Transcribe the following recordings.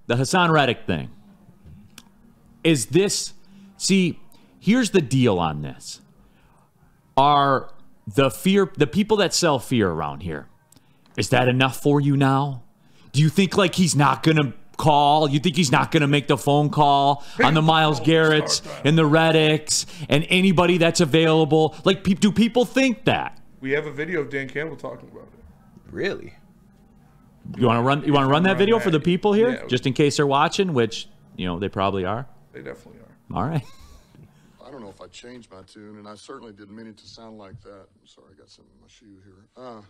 the Hassan Reddick thing. Is this, see, here's the deal on this. Are the people that sell fear around here, is that enough for you now? Do you think like he's not going to call? You think he's not going to make the phone call on the Myles Garretts and the Reddicks and anybody that's available? Like, do people think that? We have a video of Dan Campbell talking about it. Really? You want to run that video for the people here, yeah, just in case they're watching, which they probably are. They definitely are. All right. I don't know if I changed my tune, and I certainly didn't mean it to sound like that. I'm sorry, I got something in my shoe here.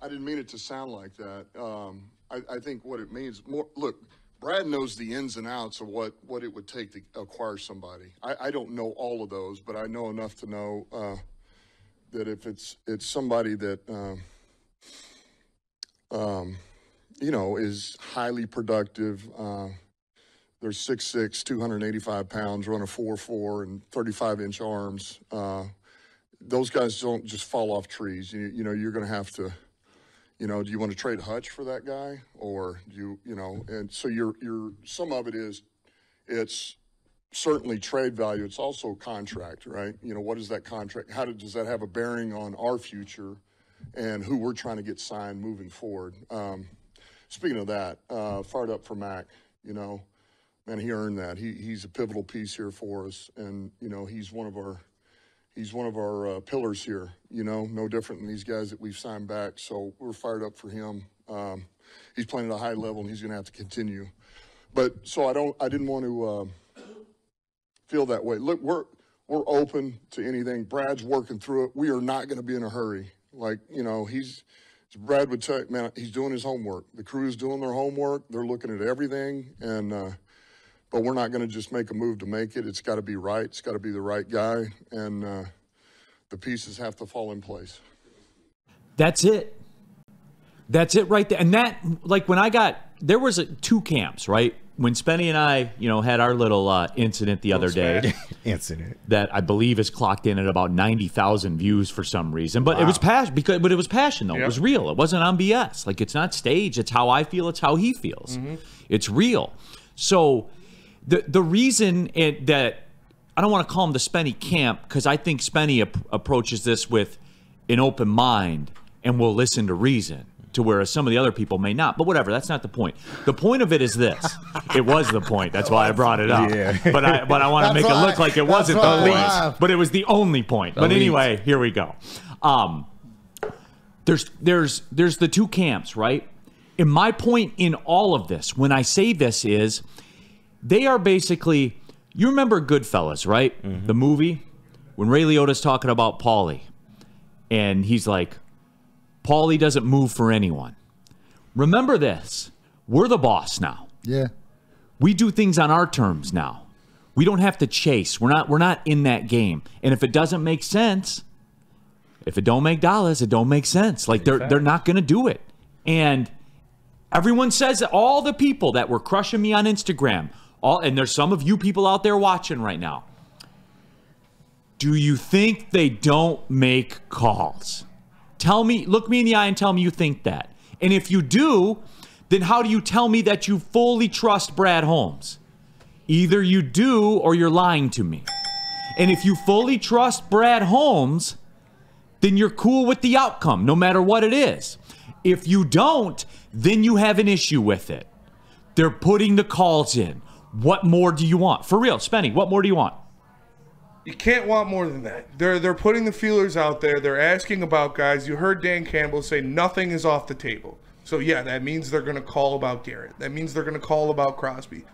I didn't mean it to sound like that. I think what it means more. Look, Brad knows the ins and outs of what it would take to acquire somebody. I don't know all of those, but I know enough to know that if it's somebody that is highly productive. They're 6'6", 285 pounds, run a 4.4 and 35-inch arms. Those guys don't just fall off trees. You're going to have to, do you want to trade Hutch for that guy? Or do and so you're some of it is, it's certainly trade value. It's also contract, right? What is that contract? Does that have a bearing on our future and who we're trying to get signed moving forward? Speaking of that, fired up for Mac, Man, he earned that. He's a pivotal piece here for us, and he's one of our pillars here. No different than these guys that we've signed back. So we're fired up for him. He's playing at a high level, and he's going to have to continue. But so I didn't want to feel that way. Look, we're open to anything. Brad's working through it. We are not going to be in a hurry. Like Brad would tell you, man, he's doing his homework. The crew's doing their homework. They're looking at everything, and. But we're not going to just make a move to make it. It's got to be right. It's got to be the right guy, and the pieces have to fall in place. That's it. That's it right there. And that, like, there was two camps, right? When Spenny and I, had our little incident the other day. That I believe is clocked in at about 90,000 views for some reason. But it was passion. But it was passion, though. Yep. It was real. It wasn't on BS. Like, it's not staged. It's how I feel. It's how he feels. Mm-hmm. It's real. So the reason that I don't want to call him the Spenny camp, because I think Spenny approaches this with an open mind and will listen to reason, to whereas some of the other people may not. But whatever, that's not the point. The point of it is this. It was the point. That's why I brought it up. Yeah. But I want to make it look like it wasn't the least. But it was the only point. But anyway, here we go. There's the two camps, right? And my point in all of this, when I say this, is they are basically, you remember Goodfellas, right? Mm-hmm. The movie, when Ray Liotta's talking about Paulie, and he's like, Paulie doesn't move for anyone. Remember this. We're the boss now. Yeah. We do things on our terms now. We don't have to chase. We're not in that game. And if it doesn't make sense, if it don't make dollars, it don't make sense. Like they're not going to do it. And everyone says that, all the people that were crushing me on Instagram, and there's some of you people out there watching right now. Do you think they don't make calls? Tell me, look me in the eye and tell me you think that. And if you do, then how do you tell me that you fully trust Brad Holmes? Either you do or you're lying to me. And if you fully trust Brad Holmes, then you're cool with the outcome, no matter what it is. If you don't, then you have an issue with it. They're putting the calls in. What more do you want? For real, Spenny, what more do you want? You can't want more than that. They're putting the feelers out there. They're asking about guys. You heard Dan Campbell say nothing is off the table. So, yeah, that means they're going to call about Garrett. That means they're going to call about Crosby.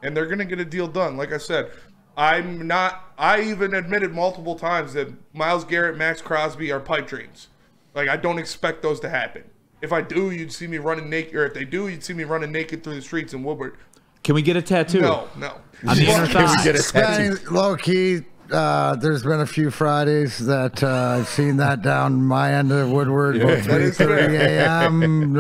And they're going to get a deal done. Like I said, I even admitted multiple times that Myles Garrett, Max Crosby are pipe dreams. Like, I don't expect those to happen. If I do, you'd see me running naked. Or if they do, you'd see me running naked through the streets in Woodward. Can we get a tattoo? No. On the inner thigh. Can we get a tattoo? Low key. There's been a few Fridays that I've seen that down my end of Woodward, about 3:30 a.m.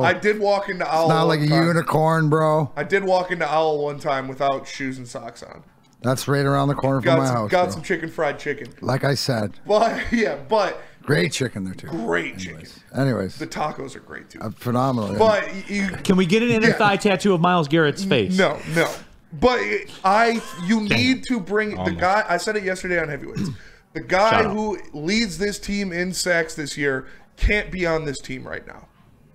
I did walk into Owl. It's not like a unicorn, bro. I did walk into Owl one time without shoes and socks on. That's right around the corner from my house. Got some fried chicken. Like I said. But Great chicken there too. Great chicken. Anyways, The tacos are great too. Phenomenal. But Can we get an inner thigh tattoo of Myles Garrett's face? No. But you need to bring the guy. I said it yesterday on Heavyweights. The guy who leads this team in sacks this year can't be on this team right now.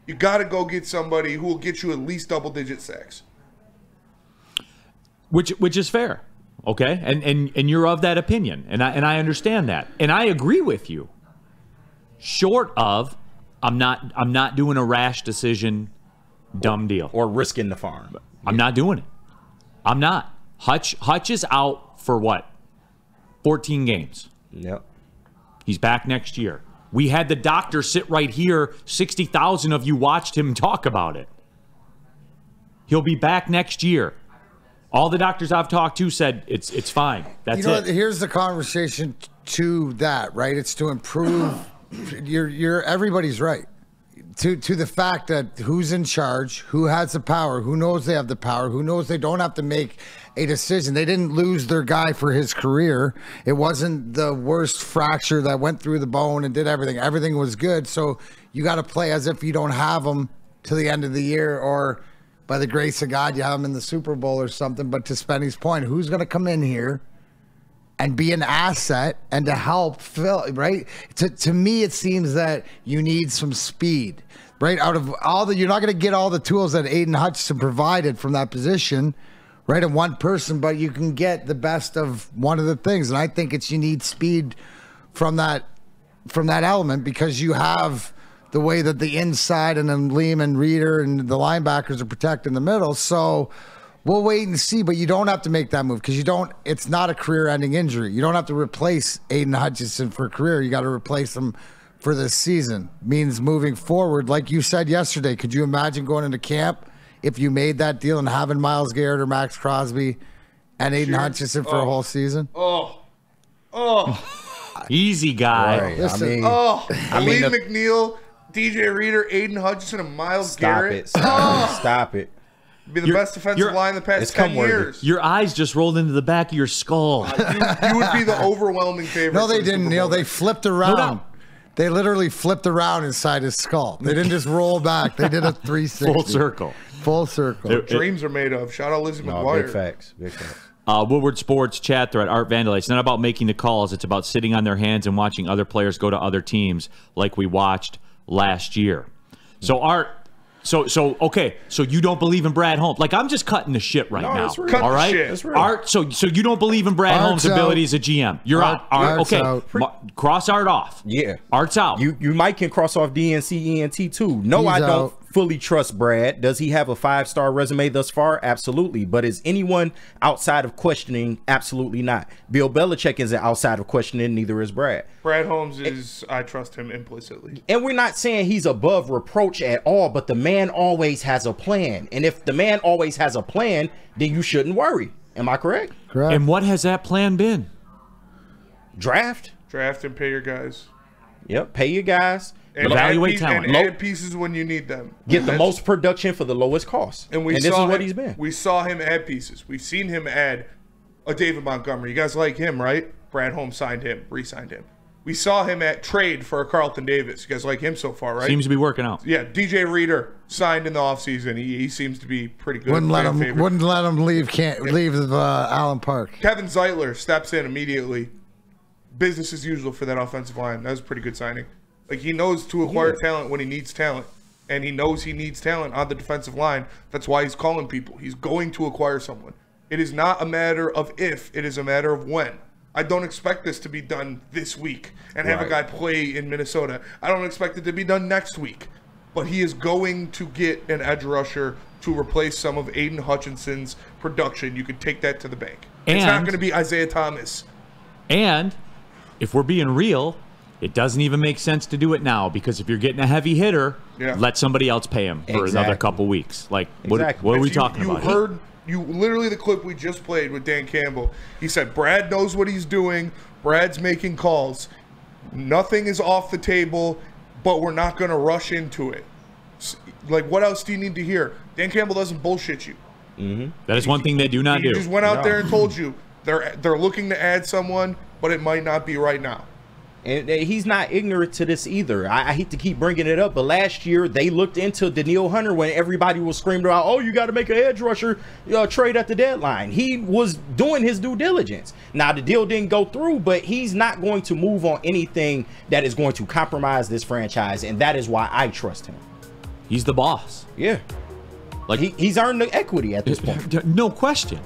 You got to go get somebody who will get you at least double-digit sacks. Which is fair, okay? And you're of that opinion, and I understand that, and I agree with you. Short of, I'm not doing a rash decision, dumb deal, or risking the farm. I'm not doing it. I'm not. Hutch is out for what? 14 games. Yep. He's back next year. We had the doctor sit right here. 60,000 of you watched him talk about it. He'll be back next year. All the doctors I've talked to said it's fine. That's it. Here's the conversation to that, right? It's to improve. Everybody's right. To the fact that who's in charge, who has the power, who knows they have the power, who knows they don't have to make a decision. They didn't lose their guy for his career. It wasn't the worst fracture that went through the bone and did everything. Everything was good. So you got to play as if you don't have him to the end of the year, or by the grace of God, you have him in the Super Bowl or something. But to Spenny's point, who's going to come in here and be an asset and to help fill, right? To me, it seems that you need some speed, right? Out of all you're not going to get all the tools that Aiden Hutchinson provided from that position, right? In one person, but you can get the best of one of the things. And I think you need speed from that element, because you have the way that the inside and then Liam and Reeder and the linebackers are protecting the middle. So we'll wait and see, but you don't have to make that move, because it's not a career-ending injury. You don't have to replace Aiden Hutchinson for a career. You got to replace him for this season. Means moving forward, like you said yesterday, could you imagine going into camp if you made that deal and having Myles Garrett or Max Crosby and Aiden Hutchinson for a whole season? Easy guy. Right. Listen, Lee McNeil, DJ Reeder, Aiden Hutchinson, and Myles Garrett. Stop it. Be the best defensive line in the past 10 years. Your eyes just rolled into the back of your skull. You would be the overwhelming favorite. No, they didn't, Neil. They flipped around. They literally flipped around inside his skull. They didn't just roll back. They did a 360. Full circle. Full circle. Dreams are made of. Shout out Lizzie McGuire. Big facts. Big facts. Woodward Sports chat thread, Art Vandalay. It's not about making the calls. It's about sitting on their hands and watching other players go to other teams like we watched last year. So, Art, okay, so you don't believe in Brad Holmes. Like, I'm just cutting the shit right now. That's real. All right? That's real. Art, so you don't believe in Brad Holmes' ability as a GM. You're out. Art, Art's okay. out. Cross Art off. Yeah. Art's out. You might can cross off DNC, ENT too. No, He's I don't out. fully trust Brad. Does he have a 5-star resume thus far? Absolutely. But is anyone outside of questioning? Absolutely not. Bill Belichick isn't outside of questioning, neither is Brad. Brad Holmes is, I trust him implicitly. And we're not saying he's above reproach at all, but the man always has a plan. And if the man always has a plan, then you shouldn't worry. Am I correct? Correct. And what has that plan been? Draft. Draft and pay your guys. Yep. Pay your guys. And Evaluate add, talent. And add pieces when you need them. Get the most production for the lowest cost. And this is what he's been. We saw him add pieces. We've seen him add a David Montgomery. You guys like him, right? Brad Holmes signed him, re-signed him. We saw him at trade for Carlton Davis. You guys like him so far, right? Seems to be working out. Yeah, DJ Reeder signed in the offseason. He seems to be pretty good. Wouldn't let him leave Allen Park. Kevin Zeitler steps in immediately. Business as usual for that offensive line. That was a pretty good signing. Like, he knows to acquire talent when he needs talent, and he knows he needs talent on the defensive line. That's why he's calling people. He's going to acquire someone. It is not a matter of if, it is a matter of when. I don't expect this to be done this week and have a guy play in Minnesota. I don't expect it to be done next week. But he is going to get an edge rusher to replace some of Aiden Hutchinson's production. You could take that to the bank. It's not going to be Isaiah Thomas. And if we're being real, it doesn't even make sense to do it now, because if you're getting a heavy hitter, let somebody else pay him for another couple weeks. Like, what are we talking about? You literally, the clip we just played with Dan Campbell, he said Brad knows what he's doing. Brad's making calls. Nothing is off the table, but we're not going to rush into it. Like, what else do you need to hear? Dan Campbell doesn't bullshit you. That is one thing they do not do. He just went out there and told you they're looking to add someone, but it might not be right now. And he's not ignorant to this either. I hate to keep bringing it up, but last year they looked into Daniil Hunter when everybody was screaming about, oh, you got to make an edge rusher trade at the deadline. He was doing his due diligence. Now, the deal didn't go through, but he's not going to move on anything that is going to compromise this franchise, and that is why I trust him. He's the boss. Yeah. Like he's earned the equity at this point. No question.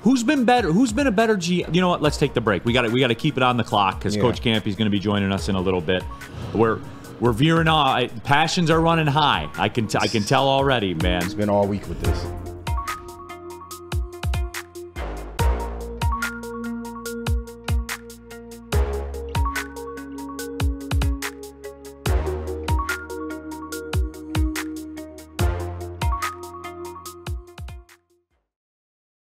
Who's been better? Who's been a better GM? You know what? Let's take the break. We got to keep it on the clock because Coach Campy's going to be joining us in a little bit. We're veering off. Passions are running high. I can tell already, man. It's been all week with this.